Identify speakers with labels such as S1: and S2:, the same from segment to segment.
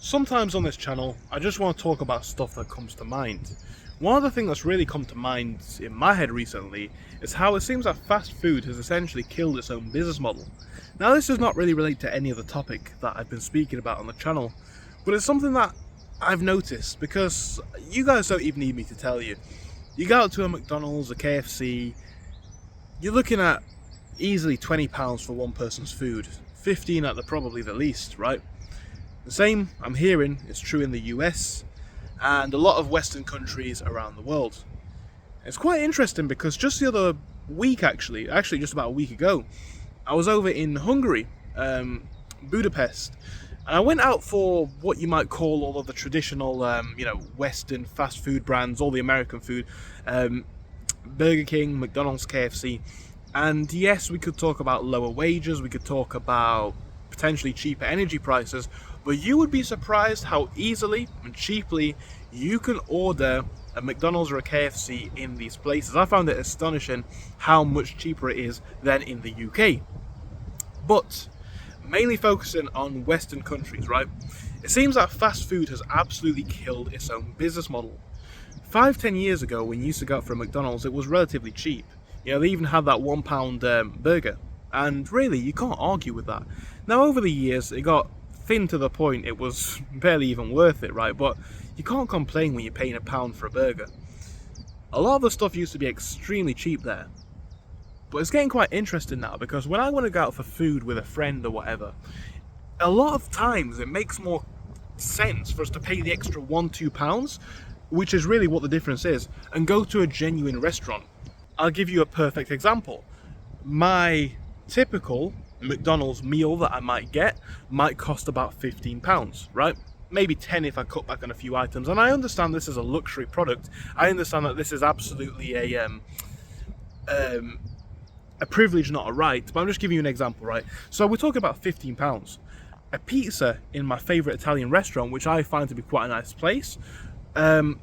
S1: Sometimes on this channel, I just want to talk about stuff that comes to mind. One of the things that's really come to mind in my head recently is how it seems that fast food has essentially killed its own business model. Now, this does not really relate to any other topic that I've been speaking about on the channel, but it's something that I've noticed because you guys don't even need me to tell you. You go out to a McDonald's, a KFC, you're looking at easily £20 for one person's food, 15 at probably the least, right? The same, I'm hearing, is true in the US and a lot of Western countries around the world. It's quite interesting because just the other week actually just about a week ago, I was over in Hungary, Budapest, and I went out for what you might call all of the traditional, Western fast food brands, all the American food, Burger King, McDonald's, KFC, and yes, we could talk about lower wages, we could talk about potentially cheaper energy prices, but you would be surprised how easily and cheaply you can order a McDonald's or a KFC in these places. I found it astonishing how much cheaper it is than in the UK. But mainly focusing on Western countries, right? It seems that fast food has absolutely killed its own business model. 5-10 years ago, when you used to go out for a McDonald's, it was relatively cheap. You know, they even had that £1 burger. And really, you can't argue with that. Now, over the years, it got thin to the point it was barely even worth it, right? But you can't complain when you're paying £1 for a burger. A lot of the stuff used to be extremely cheap there. But it's getting quite interesting now because when I want to go out for food with a friend or whatever, a lot of times it makes more sense for us to pay the extra £1-2, which is really what the difference is, and go to a genuine restaurant. I'll give you a perfect example. My typical McDonald's meal that I might get might cost about £15, right? Maybe 10 if I cut back on a few items. And I understand this is a luxury product. I understand that this is absolutely a privilege, not a right. But I'm just giving you an example, right? So we're talking about £15. A pizza in my favourite Italian restaurant, which I find to be quite a nice place,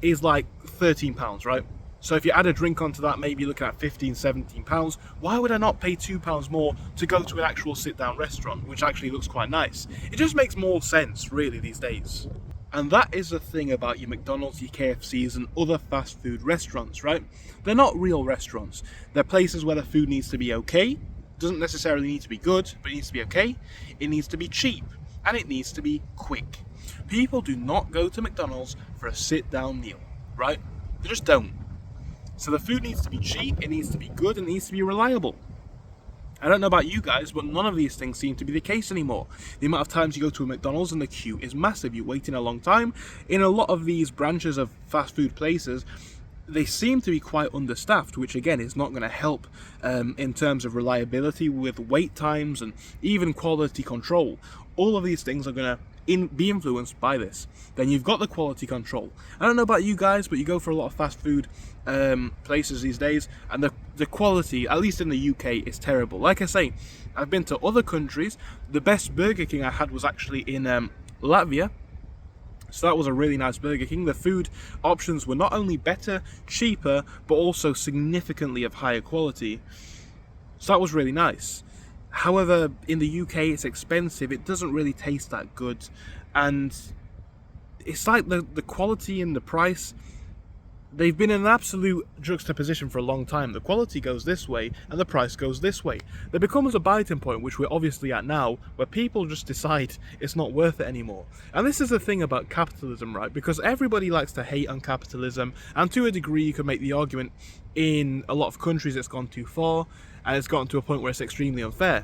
S1: is like £13, right? So if you add a drink onto that, maybe you're looking at £15-17. Why would I not pay £2 more to go to an actual sit-down restaurant, which actually looks quite nice? It just makes more sense, really, these days. And that is the thing about your McDonald's, your KFCs, and other fast food restaurants, right? They're not real restaurants. They're places where the food needs to be okay. Doesn't necessarily need to be good, but it needs to be okay. It needs to be cheap, and it needs to be quick. People do not go to McDonald's for a sit-down meal, right? They just don't. So the food needs to be cheap, it needs to be good, and it needs to be reliable. I don't know about you guys, but none of these things seem to be the case anymore. The amount of times you go to a McDonald's and the queue is massive. You're waiting a long time. In a lot of these branches of fast food places, they seem to be quite understaffed, which again is not going to help in terms of reliability with wait times and even quality control. All of these things are going to be influenced by this. Then you've got the quality control. I don't know about you guys, but you go for a lot of fast food places these days, and the quality, at least in the UK, is terrible. Like I say, I've been to other countries. The best Burger King I had was actually in Latvia. So that was a really nice Burger King. The food options were not only better, cheaper, but also significantly of higher quality. So that was really nice. However, in the UK it's expensive, it doesn't really taste that good, and it's like the quality and the price, they've been in an absolute juxtaposition for a long time. The quality goes this way and the price goes this way. There becomes a biting point, which we're obviously at now, where people just decide it's not worth it anymore. And this is the thing about capitalism, right? Because everybody likes to hate on capitalism, and to a degree you could make the argument in a lot of countries it's gone too far, and it's gotten to a point where it's extremely unfair.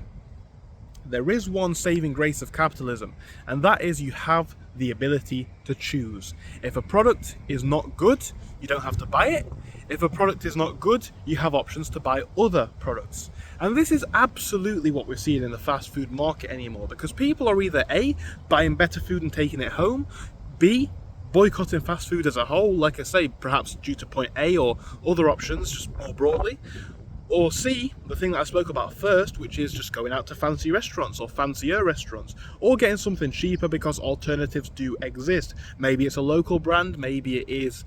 S1: There is one saving grace of capitalism, and that is you have the ability to choose. If a product is not good, you don't have to buy it. If a product is not good, you have options to buy other products. And this is absolutely what we're seeing in the fast food market anymore, because people are either A, buying better food and taking it home, B, boycotting fast food as a whole, like I say, perhaps due to point A or other options, just more broadly, or C, the thing that I spoke about first, which is just going out to fancy restaurants or fancier restaurants, or getting something cheaper because alternatives do exist. Maybe it's a local brand, maybe it is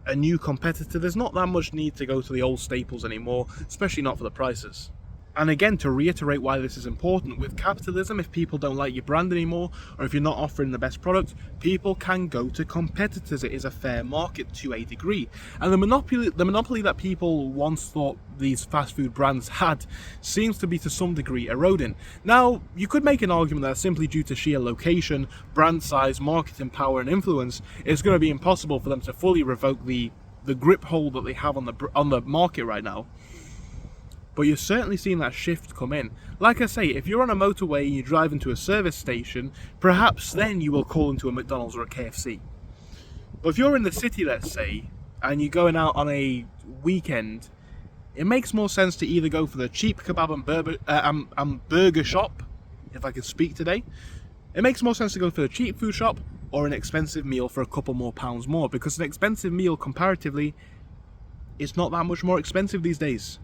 S1: a new competitor. There's not that much need to go to the old staples anymore, especially not for the prices. And again, to reiterate why this is important, with capitalism, if people don't like your brand anymore, or if you're not offering the best product, people can go to competitors. It is a fair market to a degree. And the monopoly that people once thought these fast food brands had seems to be to some degree eroding. Now, you could make an argument that simply due to sheer location, brand size, marketing power and influence, it's going to be impossible for them to fully revoke the grip hold that they have on the market right now. But you're certainly seeing that shift come in. Like I say, if you're on a motorway and you drive into a service station, perhaps then you will call into a McDonald's or a KFC. But if you're in the city, let's say, and you're going out on a weekend, it makes more sense to either go for the cheap kebab and burger shop, if I can speak today. It makes more sense to go for the cheap food shop or an expensive meal for a couple more pounds more, because an expensive meal comparatively is not that much more expensive these days.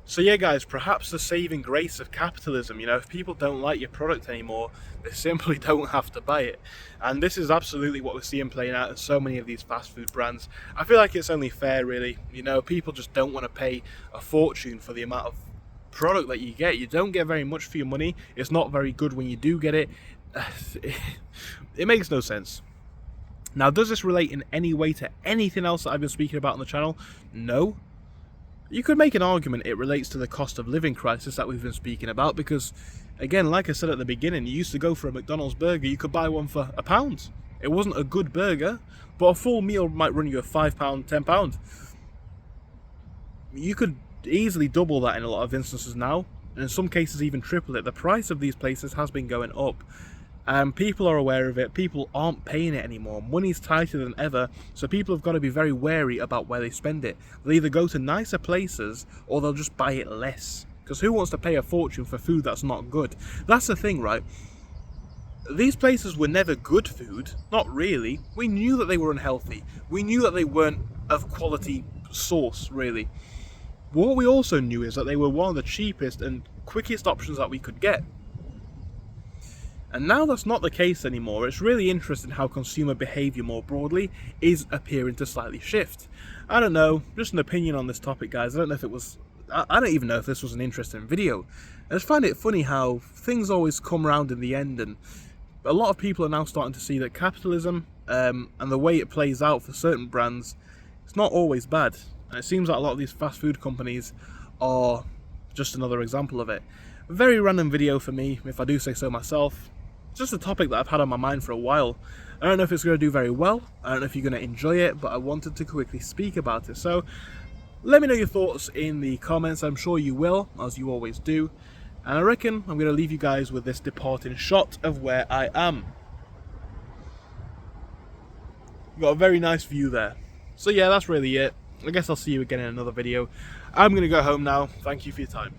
S1: So yeah guys, perhaps the saving grace of capitalism, if people don't like your product anymore, they simply don't have to buy it. And this is absolutely what we're seeing playing out in so many of these fast food brands. I feel like it's only fair really, people just don't want to pay a fortune for the amount of product that you get. You don't get very much for your money, it's not very good when you do get it. It makes no sense. Now, does this relate in any way to anything else that I've been speaking about on the channel? No. You could make an argument it relates to the cost of living crisis that we've been speaking about, because, again, like I said at the beginning, you used to go for a McDonald's burger, you could buy one for £1. It wasn't a good burger, but a full meal might run you a £5, £10. You could easily double that in a lot of instances now, and in some cases even triple it. The price of these places has been going up. People are aware of it, people aren't paying it anymore, money's tighter than ever, so people have got to be very wary about where they spend it. They'll either go to nicer places, or they'll just buy it less, because who wants to pay a fortune for food that's not good? That's the thing, right? These places were never good food, not really. We knew that they were unhealthy, we knew that they weren't of quality source, really. But what we also knew is that they were one of the cheapest and quickest options that we could get. And now that's not the case anymore. It's really interesting how consumer behaviour more broadly is appearing to slightly shift. I don't know, just an opinion on this topic, guys. I don't even know if this was an interesting video. I just find it funny how things always come round in the end, and a lot of people are now starting to see that capitalism and the way it plays out for certain brands, it's not always bad. And it seems like a lot of these fast food companies are just another example of it. A very random video for me, if I do say so myself. It's just a topic that I've had on my mind for a while. I don't know if it's going to do very well, I don't know if you're going to enjoy it, but I wanted to quickly speak about it. So let me know your thoughts in the comments. I'm sure you will, as you always do. And I reckon I'm going to leave you guys with this departing shot of where I am. You've got a very nice view there. So yeah, that's really it. I guess I'll see you again in another video. I'm going to go home now. Thank you for your time.